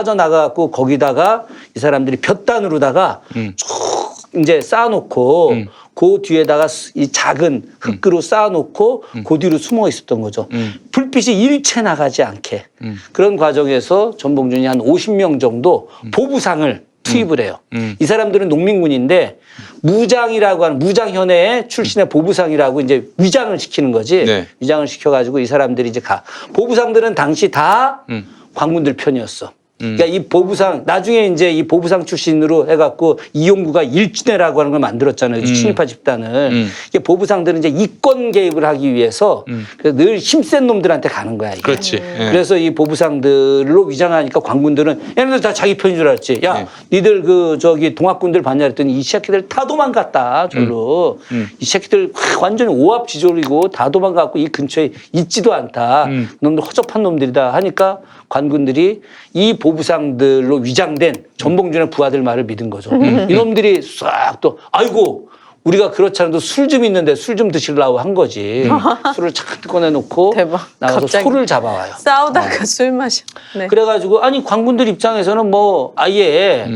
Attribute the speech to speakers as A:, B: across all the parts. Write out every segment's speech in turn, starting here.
A: 빠져나가고 거기다가 이 사람들이 볕단으로다가 쭉 이제 쌓아놓고 그 뒤에다가 이 작은 흙으로 쌓아놓고 그 뒤로 숨어 있었던 거죠. 불빛이 일체 나가지 않게. 그런 과정에서 전봉준이 한 50명 정도 보부상을 투입을 해요. 이 사람들은 농민군인데 무장이라고 하는 무장현의 출신의 보부상이라고 이제 위장을 시키는 거지.
B: 네.
A: 위장을 시켜가지고 이 사람들이 이제 가. 보부상들은 당시 다 관군들 편이었어. 그러니까 이 보부상 나중에 이제 이 보부상 출신으로 해갖고 이용구가 일진회라고 하는 걸 만들었잖아요. 친일파 집단을. 이게 보부상들은 이제 이권 개입을 하기 위해서 그래서 늘 힘센 놈들한테 가는 거야. 이게.
B: 그렇지. 예.
A: 그래서 이 보부상들로 위장하니까 관군들은 얘네들 다 자기 편인 줄 알았지. 야, 니들 그 저기 동학군들 봤냐 그랬더니 이 새끼들 다 도망갔다. 절로. 이 새끼들 완전히 오합지졸이고 다 도망갔고 이 근처에 있지도 않다. 놈들 허접한 놈들이다 하니까 관군들이 이 보부상들로 위장된 전봉준의 부하들 말을 믿은 거죠. 이놈들이 싹 또 아이고 우리가 그렇지 않아도 술 좀 있는데 술 좀 드시려고 한 거지. 술을 착 꺼내놓고
C: 대박.
A: 나가서
C: 갑자기
A: 소를 잡아와요.
C: 싸우다가 술 마셔. 네.
A: 그래가지고 아니 관군들 입장에서는 뭐 아예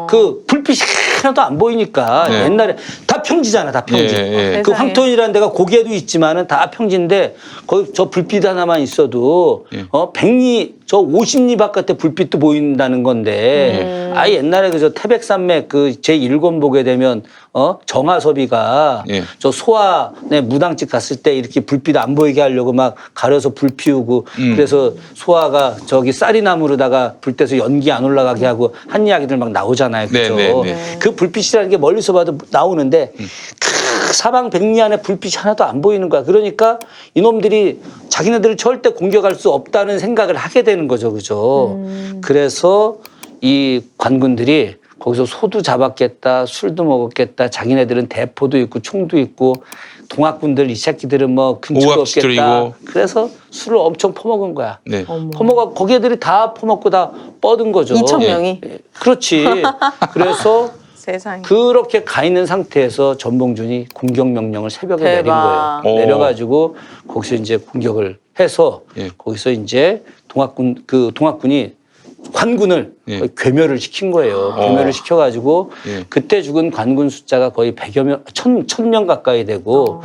A: 그 불빛이 하나도 안 보이니까
B: 네.
A: 옛날에 다 평지잖아, 다 평지.
B: 예, 예.
A: 그
C: 세상에.
A: 황토현이라는 데가 고개도 있지만은 다 평지인데 거기 저 불빛 하나만 있어도
B: 예.
A: 100리 저 50리 바깥에 불빛도 보인다는 건데 아예 옛날에 그 저 태백산맥 그 제1권 보게 되면 정하섭이가
B: 예.
A: 저 소아네 무당집 갔을 때 이렇게 불빛 안 보이게 하려고 막 가려서 불 피우고 그래서 소아가 저기 쌀이나무로다가 불 떼서 연기 안 올라가게 하고 한 이야기들 막 나오잖아요. 그죠?
B: 네, 네, 네.
A: 그 불빛이라는 게 멀리서 봐도 나오는데 사방 백리 안에 불빛이 하나도 안 보이는 거야. 그러니까 이놈들이 자기네들을 절대 공격할 수 없다는 생각을 하게 되는 거죠. 그죠? 그래서 이 관군들이 거기서 소도 잡았겠다, 술도 먹었겠다, 자기네들은 대포도 있고 총도 있고 동학군들 이 새끼들은 뭐 근처도 없겠다.
B: 오합지졸이고.
A: 그래서 술을 엄청 퍼먹은 거야.
B: 네.
A: 퍼먹어 거기 애들이 다 퍼먹고 다 뻗은 거죠.
C: 2,000명이.
A: 예. 그렇지. 그래서
C: 세상에.
A: 그렇게 가 있는 상태에서 전봉준이 공격 명령을 새벽에 내린
C: 대박.
A: 거예요.
B: 오.
A: 내려가지고 거기서 이제 공격을 해서
B: 예.
A: 거기서 이제 동학군이 관군을
B: 예.
A: 거의 괴멸을 시킨 거예요. 괴멸을 시켜가지고
B: 예.
A: 그때 죽은 관군 숫자가 거의 100여 명, 1000명 가까이 되고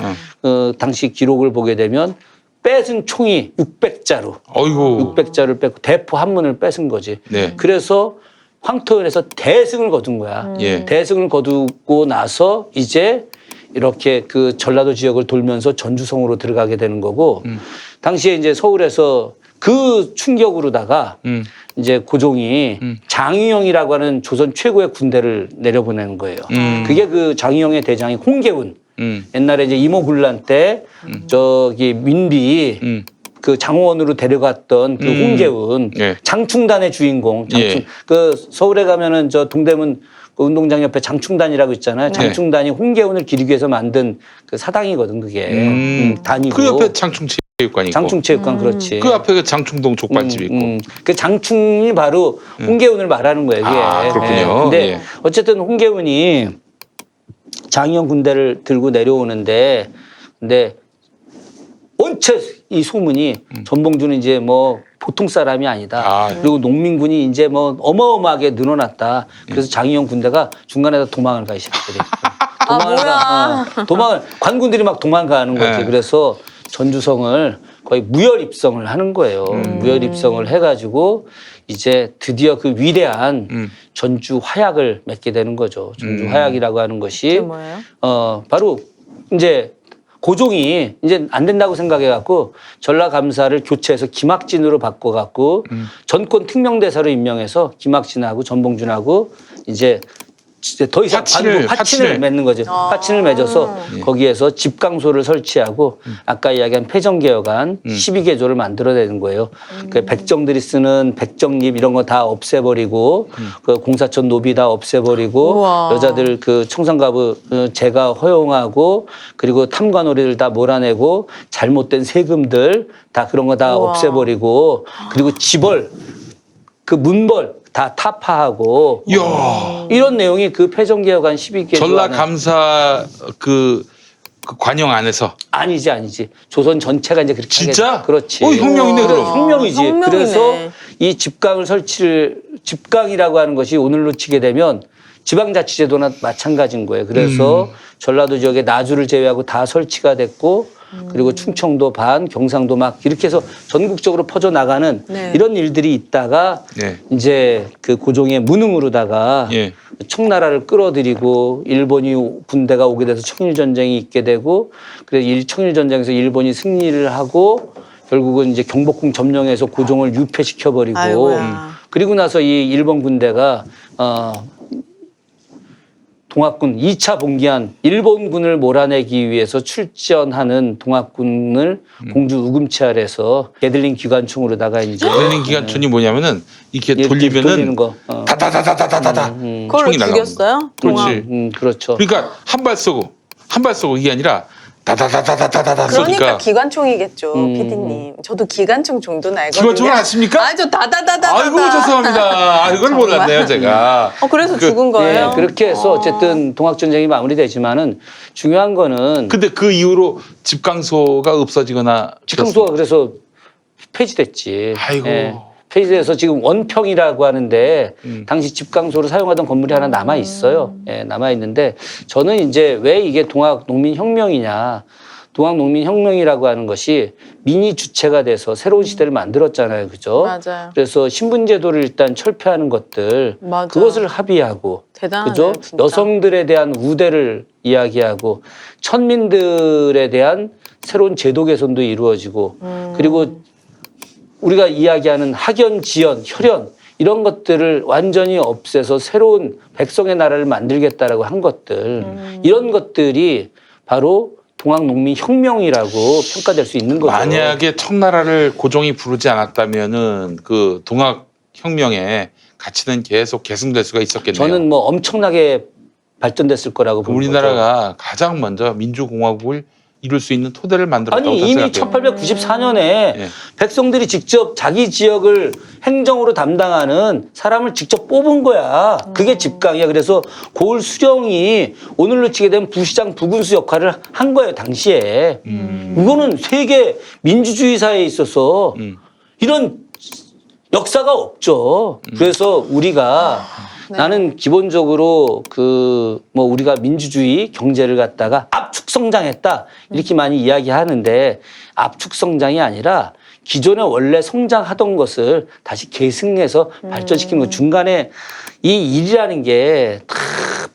A: 당시 기록을 보게 되면 뺏은 총이 600자루.
B: 어이구.
A: 600자를 뺏고 대포 한 문을 뺏은 거지.
B: 네.
A: 그래서 황토현에서 대승을 거둔 거야.
B: 예.
A: 대승을 거두고 나서 이제 이렇게 그 전라도 지역을 돌면서 전주성으로 들어가게 되는 거고 당시에 이제 서울에서 그 충격으로다가 이제 고종이 장의영이라고 하는 조선 최고의 군대를 내려보내는 거예요. 그게 그 장의영의 대장이 홍계운. 옛날에 이제 이모군란 때 저기 민비 그 장호원으로 데려갔던 그 홍계운
B: 예.
A: 장충단의 주인공.
B: 예.
A: 그 서울에 가면은 저 동대문 그 운동장 옆에 장충단이라고 있잖아요. 장충단이 홍계운을 기리기 위해서 만든 그 사당이거든 그게. 단이고.
B: 그 옆에 장충체육관이 있고.
A: 장충체육관 그렇지.
B: 그 앞에 그 장충동 족발집 있고.
A: 그 장충이 바로 홍계운을 말하는 거예요. 이게.
B: 아, 그렇군요.
A: 예. 근데
B: 예.
A: 어쨌든 홍계운이 장의영 군대를 들고 내려오는데 근데 원체 이 소문이 전봉준은 이제 뭐 보통 사람이 아니다.
B: 아.
A: 그리고 농민군이 이제 뭐 어마어마하게 늘어났다. 그래서 장의영 군대가 중간에다 도망을 가, 이 새끼들이. 도망을, 관군들이 막 도망가는 거지.
B: 네.
A: 그래서 전주성을 거의 무혈 입성을 하는 거예요. 무혈 입성을 해가지고 이제 드디어 그 위대한 전주 화약을 맺게 되는 거죠. 전주 화약이라고 하는 것이
C: 그게 뭐예요?
A: 바로 이제 고종이 이제 안 된다고 생각해갖고 전라감사를 교체해서 김학진으로 바꿔갖고 전권 특명대사로 임명해서 김학진하고 전봉준하고 이제 더 이상 화친을 맺는 거죠. 화친을 맺어서 거기에서 집강소를 설치하고 아까 이야기한 패정개혁안 12개조를 만들어내는 거예요. 그 백정들이 쓰는 백정립 이런 거 다 없애버리고 그 공사천 노비 다 없애버리고
C: 우와.
A: 여자들 그 청산가부 제가 허용하고 그리고 탐관오리를 다 몰아내고 잘못된 세금들 다 그런 거 다
C: 우와.
A: 없애버리고 그리고 지벌 그 문벌 다 타파하고
B: 이야.
A: 이런 내용이 그 패정개혁안 12개
B: 전라감사 그 관영 안에서.
A: 아니지 조선 전체가 이제 그렇게
B: 진짜?
A: 하겠다. 그렇지.
B: 혁명이네 그럼.
A: 혁명이지.
C: 혁명이네.
A: 그래서 이 집강을 설치를 집강이라고 하는 것이 오늘로 치게 되면 지방자치제도나 마찬가지인 거예요. 그래서 전라도 지역에 나주를 제외하고 다 설치가 됐고 그리고 충청도 반, 경상도 막 이렇게 해서 전국적으로 퍼져나가는
C: 네.
A: 이런 일들이 있다가
B: 네.
A: 이제 그 고종의 무능으로다가
B: 예.
A: 청나라를 끌어들이고 일본이 군대가 오게 돼서 청일전쟁이 있게 되고 그래서 청일전쟁에서 일본이 승리를 하고 결국은 이제 경복궁 점령해서 고종을 유폐시켜버리고
C: 아이고야.
A: 그리고 나서 이 일본 군대가 동학군 2차 봉기한 일본군을 몰아내기 위해서 출전하는 동학군을 공주 우금치 아래서 게들링 기관총으로다가 이제
B: 레닌 기관총이 뭐냐면은 이렇게
A: 이렇게 돌리는
B: 돌리면은
A: 거.
B: 다다다다다다다
C: 그걸로
B: 총이 날라오는
C: 죽였어요?
B: 그렇지.
A: 그렇죠.
B: 그러니까 한 발 쏘고 이게 아니라 다다다다다다다
C: 그러니까
B: 쏘니까
C: 기관총이겠죠, PD님. 저도 기관총 정도는 알거든요.
B: 기관총을 아십니까?
C: 아, 저 다다다다다.
B: 아이고 죄송합니다. 아, 이걸
C: 정말?
B: 몰랐네요 제가.
C: 그래서 죽은 거예요?
A: 예, 그렇게 해서 어쨌든 동학전쟁이 마무리되지만은 중요한 거는
B: 근데 그 이후로 집강소가 없어지거나
A: 집강소가 그래서 폐지됐지.
B: 아이고.
A: 폐지돼서 지금 원평이라고 하는데 당시 집강소로 사용하던 건물이 하나 남아 있어요. 예, 남아 있는데 저는 이제 왜 이게 동학농민혁명이냐. 동학농민혁명이라고 하는 것이 민이 주체가 돼서 새로운 시대를 만들었잖아요. 그죠?
C: 맞아요.
A: 그래서 신분제도를 일단 철폐하는 것들
C: 맞아요.
A: 그것을 합의하고
C: 대단하네요,
A: 그죠?
C: 진짜.
A: 여성들에 대한 우대를 이야기하고 천민들에 대한 새로운 제도 개선도 이루어지고 그리고 우리가 이야기하는 학연, 지연, 혈연 이런 것들을 완전히 없애서 새로운 백성의 나라를 만들겠다라고 한 것들 이런 것들이 바로 동학농민혁명이라고 평가될 수 있는 거죠.
B: 만약에 청나라를 고종이 부르지 않았다면은 그 동학혁명의 가치는 계속 계승될 수가 있었겠네요.
A: 저는 뭐 엄청나게 발전됐을 거라고 보는
B: 우리나라가 가장 먼저 민주공화국을 이룰 수 있는 토대를 만들었다고
A: 아니 이미
B: 생각해요.
A: 1894년에
B: 예.
A: 백성들이 직접 자기 지역을 행정으로 담당하는 사람을 직접 뽑은 거야. 그게 집강이야. 그래서 고을 수령이 오늘로 치게 되면 부시장 부군수 역할을 한 거예요. 당시에. 이거는 세계 민주주의 사회에 있어서 이런 역사가 없죠. 그래서 우리가 나는 기본적으로 뭐 우리가 민주주의 경제를 갖다가 압축 성장했다 이렇게 많이 이야기하는데 압축 성장이 아니라 기존에 원래 성장하던 것을 다시 계승해서 발전시키는 거 중간에 이 일이라는 게 다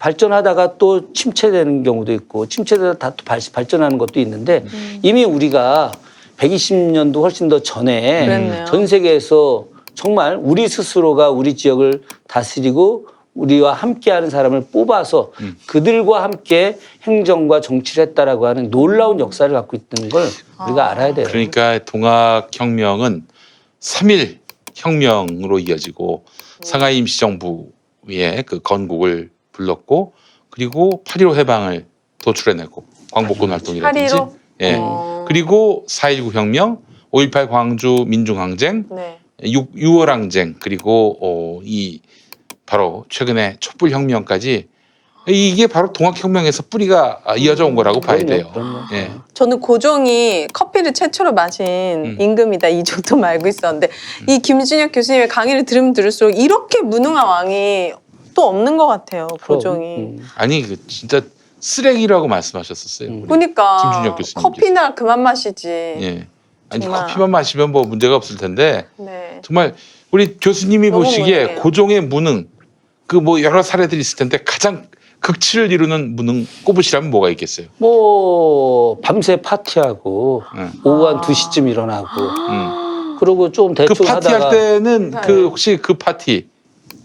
A: 발전하다가 또 침체되는 경우도 있고 침체되다 다 또 발전하는 것도 있는데 이미 우리가 120년도 훨씬 더 전에
C: 그랬네요.
A: 전 세계에서 정말 우리 스스로가 우리 지역을 다스리고 우리와 함께하는 사람을 뽑아서 그들과 함께 행정과 정치를 했다라고 하는 놀라운 역사를 갖고 있는 걸 우리가 알아야 돼요.
B: 그러니까 동학혁명은 3.1 혁명으로 이어지고 상하이 임시정부의 그 건국을 불렀고 그리고 8.15 해방을 도출해내고 광복군 활동이라든지
C: 8.15?
B: 예. 그리고 4.19 혁명, 5.18 광주 민중항쟁,
C: 네.
B: 6.월 항쟁 그리고 이 바로 최근에 촛불혁명까지 이게 바로 동학혁명에서 뿌리가 이어져 온 거라고 봐야 돼요.
A: 그럼요.
B: 예.
C: 저는 고종이 커피를 최초로 마신 임금이다 이 정도만 알고 있었는데 이 김준혁 교수님의 강의를 들으면 들을수록 이렇게 무능한 왕이 또 없는 것 같아요. 고종이.
B: 아니 그 진짜 쓰레기라고 말씀하셨었어요.
C: 그러니까
B: 김준혁 교수님께서.
C: 커피나 그만 마시지.
B: 예. 아니
C: 정말.
B: 커피만 마시면 뭐 문제가 없을 텐데
C: 네.
B: 정말 우리 교수님이
C: 너무
B: 보시기에
C: 무능해요.
B: 고종의 무능 그 뭐 여러 사례들이 있을 텐데 가장 극치를 이루는 무능 꼽으시라면 뭐가 있겠어요?
A: 뭐 밤새 파티하고 오후 한 2시쯤 일어나고 그러고 좀
B: 그
A: 대충
B: 파티할
A: 하다가
B: 때는 그 혹시 그 파티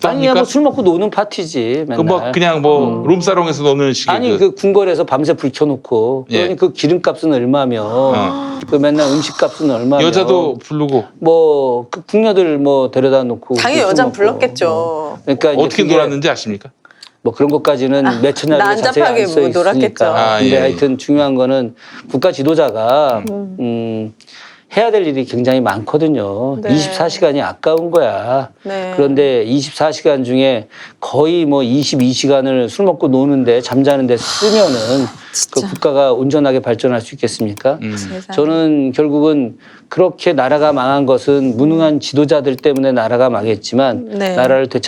B: 또
A: 아니야
B: 합니까?
A: 뭐 술 먹고 노는 파티지 맨날.
B: 그 뭐 그냥 뭐 룸사롱에서 노는 식의
A: 아니 그 궁궐에서 밤새 불 켜놓고
B: 예.
A: 그러니 그 기름값은 얼마며 그 맨날 음식값은 얼마며
B: 여자도 부르고
A: 뭐 그 궁녀들 뭐 데려다 놓고
C: 당연히
A: 술
C: 여잔
A: 먹고.
C: 불렀겠죠.
A: 그러니까 이제
B: 어떻게
A: 그게
B: 놀았는지 아십니까?
A: 뭐 그런 것까지는 매천야로 자세히
C: 난잡하게
A: 안 써
C: 뭐 놀았겠죠.
A: 있으니까.
B: 아,
A: 근데
B: 예, 예.
A: 하여튼 중요한 거는 국가 지도자가 해야 될 일이 굉장히 많거든요.
C: 네.
A: 24시간이 아까운 거야.
C: 네.
A: 그런데 24시간 중에 거의 뭐 22시간을 술 먹고 노는데 잠자는데 쓰면은 그 국가가 온전하게 발전할 수 있겠습니까?
C: 세상에.
A: 저는 결국은 그렇게 나라가 망한 것은 무능한 지도자들 때문에 나라가 망했지만
C: 네.
A: 나라를 되찾